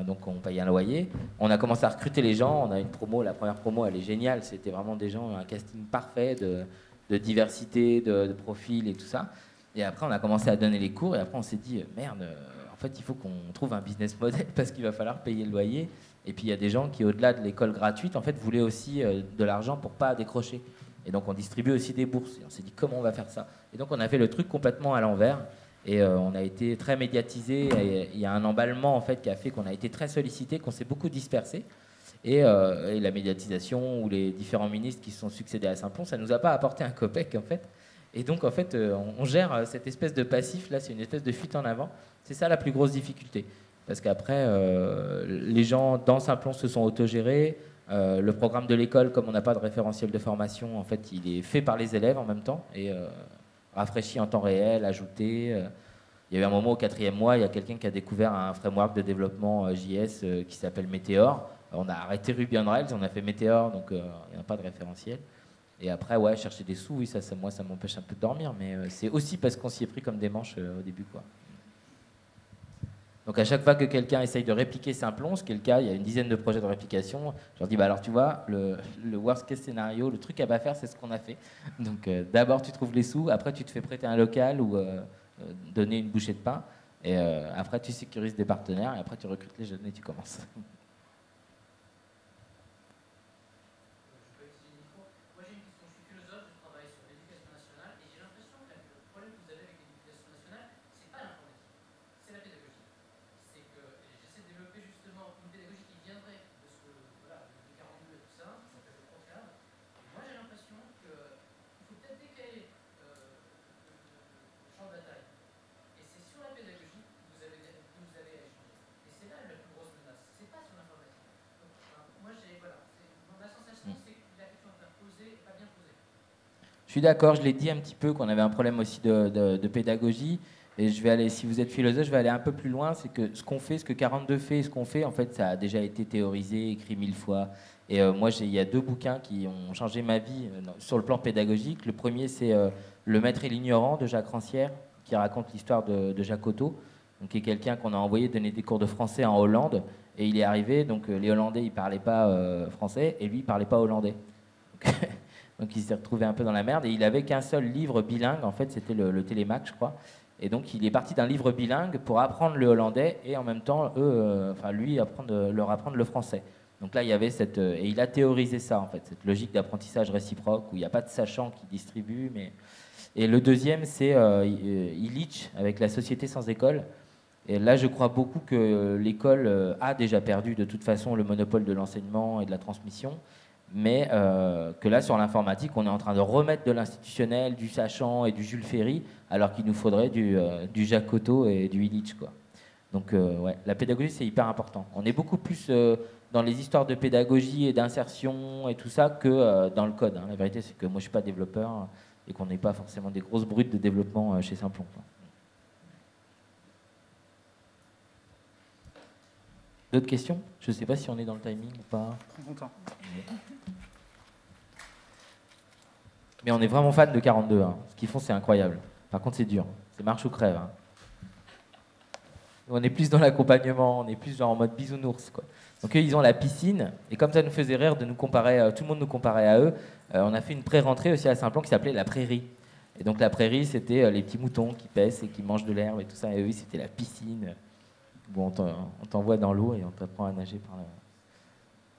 donc on paye un loyer. On a commencé à recruter les gens. On a une promo, la première promo, elle est géniale. C'était vraiment des gens, un casting parfait de diversité, de profil et tout ça. Et après, on a commencé à donner les cours. Et après, on s'est dit, merde, en fait, il faut qu'on trouve un business model parce qu'il va falloir payer le loyer. Et puis, il y a des gens qui, au-delà de l'école gratuite, en fait, voulaient aussi de l'argent pour pas décrocher. Et donc, on distribue aussi des bourses. Et on s'est dit, comment on va faire ça? Et donc, on a fait le truc complètement à l'envers. Et on a été très médiatisé. Il y a un emballement en fait qui a fait qu'on a été très sollicité, qu'on s'est beaucoup dispersé. Et la médiatisation ou les différents ministres qui se sont succédés à Simplon, ça nous a pas apporté un copec en fait. Et donc en fait, on gère cette espèce de passif là, c'est une espèce de fuite en avant. C'est ça la plus grosse difficulté, parce qu'après les gens dans Simplon se sont autogérés. Le programme de l'école, comme on n'a pas de référentiel de formation, en fait, il est fait par les élèves en même temps et rafraîchi en temps réel, ajouté. Il y a eu un moment au 4e mois, il y a quelqu'un qui a découvert un framework de développement JS qui s'appelle Meteor. On a arrêté Ruby on Rails, on a fait Meteor, donc il n'y a pas de référentiel. Et après, ouais, chercher des sous, oui, moi, ça m'empêche un peu de dormir, mais c'est aussi parce qu'on s'y est pris comme des manches au début, quoi. Donc à chaque fois que quelqu'un essaye de répliquer Simplon, ce qui est le cas, il y a une dizaine de projets de réplication, je leur dis, bah alors tu vois, le worst case scénario, le truc à pas faire, c'est ce qu'on a fait. Donc d'abord tu trouves les sous, après tu te fais prêter un local ou donner une bouchée de pain, et après tu sécurises des partenaires, et après tu recrutes les jeunes et tu commences. Je suis d'accord, je l'ai dit un petit peu qu'on avait un problème aussi de pédagogie. Et je vais aller, si vous êtes philosophe, je vais aller un peu plus loin. C'est que ce qu'on fait, ce que 42 fait et ce qu'on fait, en fait, ça a déjà été théorisé, écrit 1000 fois. Et moi, il y a 2 bouquins qui ont changé ma vie sur le plan pédagogique. Le premier, c'est Le Maître et l'Ignorant de Jacques Rancière, qui raconte l'histoire de Jacques Otto, donc, qui est quelqu'un qu'on a envoyé donner des cours de français en Hollande. Et il est arrivé, donc les Hollandais, ils ne parlaient pas français, et lui, il ne parlait pas hollandais. Donc il s'est retrouvé un peu dans la merde et il avait qu'un seul livre bilingue, en fait c'était le Télémac je crois. Et donc il est parti d'un livre bilingue pour apprendre le hollandais et en même temps lui leur apprendre le français. Donc là il y avait et il a théorisé ça en fait, cette logique d'apprentissage réciproque où il n'y a pas de sachant qui distribue. Et le deuxième c'est Illich avec La Société sans école. Et là je crois beaucoup que l'école a déjà perdu de toute façon le monopole de l'enseignement et de la transmission. Mais que là, sur l'informatique, on est en train de remettre de l'institutionnel, du sachant et du Jules Ferry, alors qu'il nous faudrait du Jacques Otto et du Illich, quoi. Donc, ouais, la pédagogie, c'est hyper important. On est beaucoup plus dans les histoires de pédagogie et d'insertion et tout ça que dans le code, hein. La vérité, c'est que moi, je suis pas développeur et qu'on n'est pas forcément des grosses brutes de développement chez Simplon, quoi. D'autres questions? Je ne sais pas si on est dans le timing ou pas. Content. Mais on est vraiment fan de 42. Hein. Ce qu'ils font, c'est incroyable. Par contre, c'est dur. C'est marche ou crève. Hein. On est plus dans l'accompagnement, on est plus genre en mode bisounours, quoi. Donc eux, ils ont la piscine. Et comme ça nous faisait rire de nous comparer, tout le monde nous comparait à eux, on a fait une pré-rentrée aussi à Simplon qui s'appelait la prairie. Et donc la prairie, c'était les petits moutons qui paissent et qui mangent de l'herbe et tout ça. Et eux, c'était la piscine. Bon, on t'envoie dans l'eau et on t'apprend à nager par là.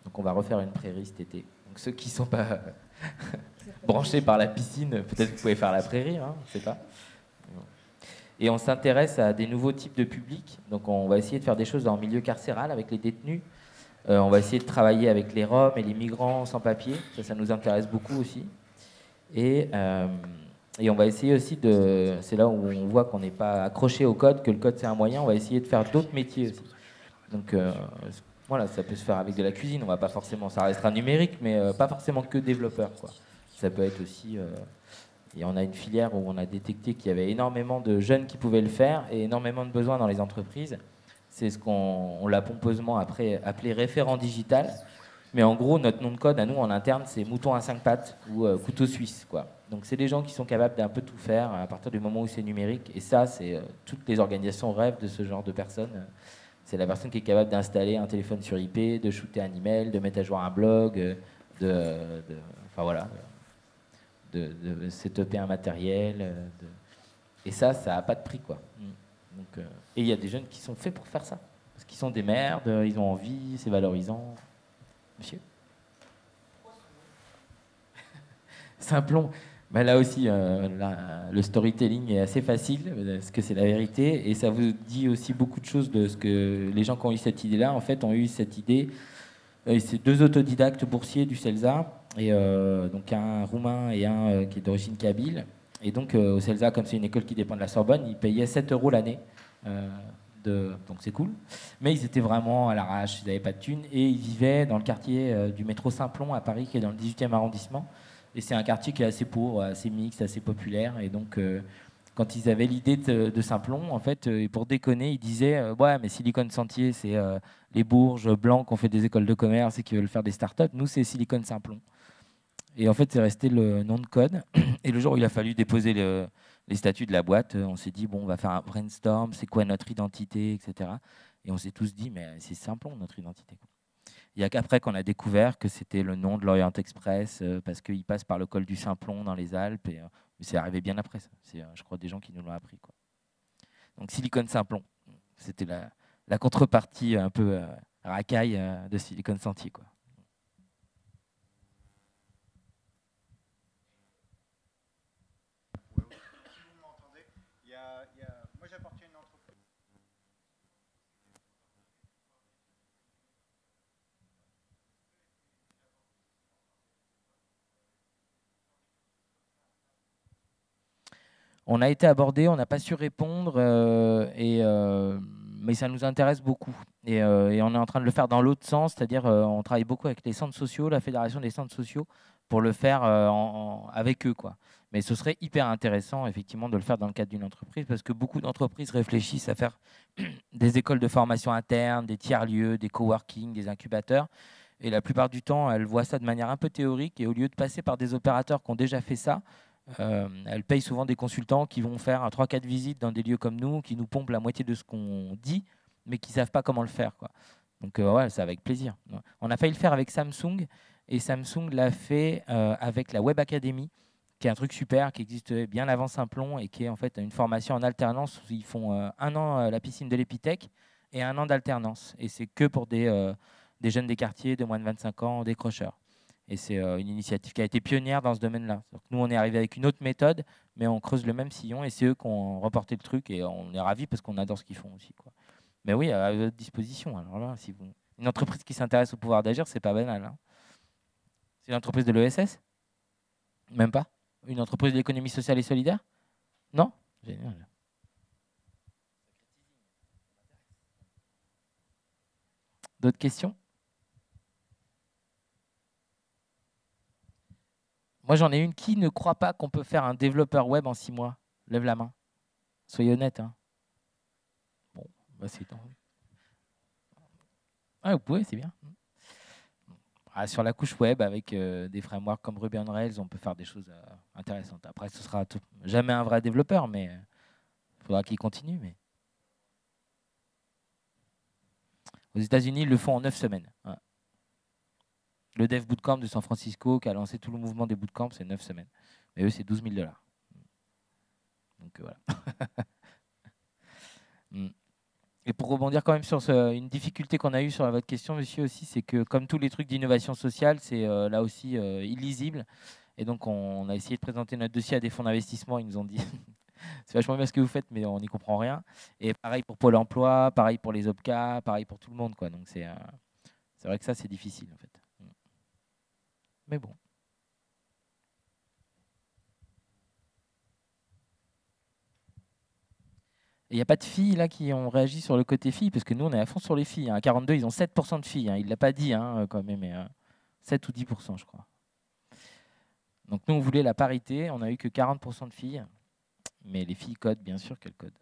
Donc on va refaire une prairie cet été. Donc ceux qui ne sont pas branchés par la piscine, peut-être que vous pouvez faire la prairie, hein, je ne sais pas. Et on s'intéresse à des nouveaux types de publics. Donc on va essayer de faire des choses dans le milieu carcéral avec les détenus. On va essayer de travailler avec les Roms et les migrants sans papier. Ça nous intéresse beaucoup aussi. Et on va essayer aussi c'est là où on voit qu'on n'est pas accroché au code, que le code c'est un moyen. On va essayer de faire d'autres métiers aussi. Donc voilà, ça peut se faire avec de la cuisine. On va pas forcément, ça restera numérique, mais pas forcément que développeur, quoi. Ça peut être aussi. Et on a une filière où on a détecté qu'il y avait énormément de jeunes qui pouvaient le faire et énormément de besoins dans les entreprises. C'est ce qu'on l'a pompeusement après appelé référent digital. Mais en gros, notre nom de code à nous en interne, c'est mouton à 5 pattes ou couteau suisse, quoi. Donc c'est des gens qui sont capables d'un peu tout faire à partir du moment où c'est numérique. Et ça, c'est toutes les organisations rêvent de ce genre de personnes. C'est la personne qui est capable d'installer un téléphone sur IP, de shooter un email, de mettre à jour un blog, enfin voilà, de setuper un matériel. Et ça n'a pas de prix, quoi. Donc, et il y a des jeunes qui sont faits pour faire ça. Parce qu'ils sont des merdes, ils ont envie, c'est valorisant. Monsieur Simplon. Ben là aussi, le storytelling est assez facile, parce que c'est la vérité, et ça vous dit aussi beaucoup de choses de ce que les gens qui ont eu cette idée-là, en fait, ont eu cette idée. C'est deux autodidactes boursiers du CELSA, et donc un roumain et un qui est d'origine kabyle. Et donc au CELSA, comme c'est une école qui dépend de la Sorbonne, ils payaient 7 € l'année. Donc c'est cool. Mais ils étaient vraiment à l'arrache, ils n'avaient pas de thunes, et ils vivaient dans le quartier du métro Saint-Plon à Paris, qui est dans le 18e arrondissement. Et c'est un quartier qui est assez pauvre, assez mixte, assez populaire. Et donc, quand ils avaient l'idée de Saint-Plon, en fait, pour déconner, ils disaient ouais, mais Silicon Sentier, c'est les Bourges blancs qui ont fait des écoles de commerce et qui veulent faire des startups. Nous, c'est Silicon Saint-Plon. Et en fait, c'est resté le nom de code. Et le jour où il a fallu déposer les statuts de la boîte, on s'est dit bon, on va faire un brainstorm, c'est quoi notre identité, etc. Et on s'est tous dit mais c'est Saint-Plon, notre identité, quoi. Il n'y a qu'après qu'on a découvert que c'était le nom de l'Orient Express parce qu'il passe par le col du Simplon dans les Alpes. Mais c'est arrivé bien après ça. C'est, je crois, des gens qui nous l'ont appris, quoi. Donc Silicon Simplon, c'était la contrepartie un peu racaille de Silicon Sentier, quoi. Si vous m'entendez, moi j'appartiens à une entreprise. On a été abordé, on n'a pas su répondre, mais ça nous intéresse beaucoup. Et on est en train de le faire dans l'autre sens, c'est-à-dire on travaille beaucoup avec les centres sociaux, la Fédération des centres sociaux, pour le faire avec eux, quoi. Mais ce serait hyper intéressant, effectivement, de le faire dans le cadre d'une entreprise, parce que beaucoup d'entreprises réfléchissent à faire des écoles de formation interne, des tiers-lieux, des coworking, des incubateurs. Et la plupart du temps, elles voient ça de manière un peu théorique, et au lieu de passer par des opérateurs qui ont déjà fait ça, elles payent souvent des consultants qui vont faire 3-4 visites dans des lieux comme nous, qui nous pompent la moitié de ce qu'on dit, mais qui ne savent pas comment le faire, quoi. Donc ouais, c'est avec plaisir. On a failli le faire avec Samsung, et Samsung l'a fait avec la Web Academy, qui est un truc super, qui existait bien avant Simplon, et qui est en fait une formation en alternance. Ils font 1 an la piscine de l'Épithèque et 1 an d'alternance. Et c'est que pour des jeunes des quartiers de moins de 25 ans, décrocheurs. Et c'est une initiative qui a été pionnière dans ce domaine-là. Nous, on est arrivé avec une autre méthode, mais on creuse le même sillon, et c'est eux qui ont remporté le truc, et on est ravis parce qu'on adore ce qu'ils font aussi, quoi. Mais oui, à votre disposition. Alors là, si vous... Une entreprise qui s'intéresse au pouvoir d'agir, c'est pas banal, hein. C'est une entreprise de l'ESS? Même pas? Une entreprise de l'économie sociale et solidaire? Non? Génial. D'autres questions? Moi, j'en ai une. Qui ne croit pas qu'on peut faire un développeur web en 6 mois? Lève la main. Soyez honnête, hein. Bon, bah c'est tant. Ah, vous pouvez, c'est bien. Ah, sur la couche web, avec des frameworks comme Ruby on Rails, on peut faire des choses intéressantes. Après, ce sera jamais un vrai développeur, mais il faudra qu'il continue. Mais... Aux États-Unis, ils le font en 9 semaines. Ouais. Le Dev Bootcamp de San Francisco, qui a lancé tout le mouvement des bootcamps, c'est 9 semaines. Mais eux, c'est $12 000. Donc voilà. Et pour rebondir quand même sur une difficulté qu'on a eue sur votre question, monsieur, aussi, c'est que comme tous les trucs d'innovation sociale, c'est là aussi illisible. Et donc, on a essayé de présenter notre dossier à des fonds d'investissement. Ils nous ont dit c'est vachement bien ce que vous faites, mais on n'y comprend rien. Et pareil pour Pôle emploi, pareil pour les OPCA, pareil pour tout le monde, quoi. Donc, c'est vrai que ça, c'est difficile, en fait. Mais bon. Il n'y a pas de filles là qui ont réagi sur le côté filles, parce que nous, on est à fond sur les filles. À 42, ils ont 7% de filles. Il ne l'a pas dit, quand même, mais 7 ou 10%, je crois. Donc nous, on voulait la parité. On n'a eu que 40% de filles. Mais les filles codent, bien sûr qu'elles codent.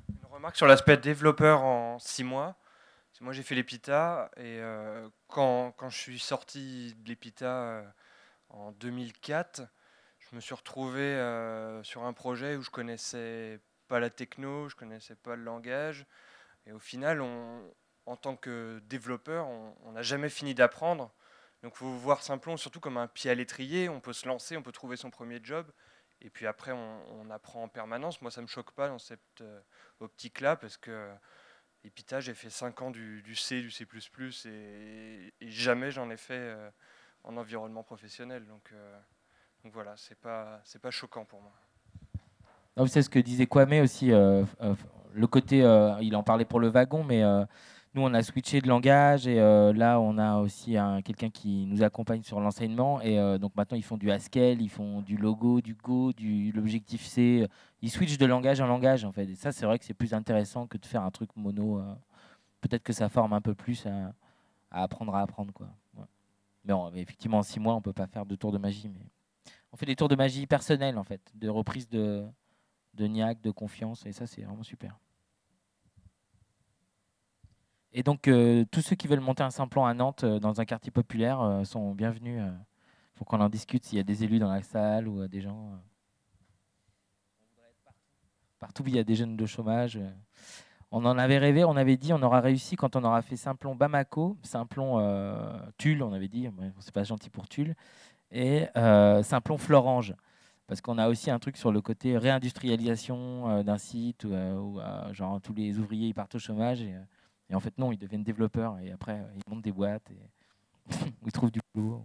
Une remarque sur l'aspect développeur en 6 mois. Moi, j'ai fait l'EPITA et quand je suis sorti de l'EPITA en 2004, je me suis retrouvé sur un projet où je connaissais pas la techno, je connaissais pas le langage. Et au final, en tant que développeur, on n'a jamais fini d'apprendre. Donc il faut voir Simplon surtout comme un pied à l'étrier. On peut se lancer, on peut trouver son premier job. Et puis après, on apprend en permanence. Moi, ça ne me choque pas dans cette optique-là parce que Epita, j'ai fait 5 ans du C, du C++, et jamais j'en ai fait en environnement professionnel. Donc voilà, c'est pas choquant pour moi. Non, c'est ce que disait Kwame aussi. Le côté, il en parlait pour le wagon, mais nous, on a switché de langage et là, on a aussi quelqu'un qui nous accompagne sur l'enseignement. Et donc maintenant, ils font du Haskell, ils font du Logo, du Go, l'objectif C. Ils switchent de langage en langage, en fait. Et ça, c'est vrai que c'est plus intéressant que de faire un truc mono. Peut-être que ça forme un peu plus à apprendre, quoi. Ouais. Mais effectivement, en 6 mois, on ne peut pas faire de tour de magie. Mais on fait des tours de magie personnels, en fait, de reprise de niaque, de confiance, et ça, c'est vraiment super. Et donc, tous ceux qui veulent monter un Simplon à Nantes, dans un quartier populaire, sont bienvenus. Il faut qu'on en discute s'il y a des élus dans la salle ou des gens. Partout où il y a des jeunes de chômage. On en avait rêvé, on avait dit on aura réussi quand on aura fait Simplon Bamako, Simplon Tulle, on avait dit, c'est pas gentil pour Tulle, et Simplon Florange. Parce qu'on a aussi un truc sur le côté réindustrialisation d'un site où genre, tous les ouvriers ils partent au chômage et en fait non, ils deviennent développeurs et après ils montent des boîtes et ils trouvent du boulot.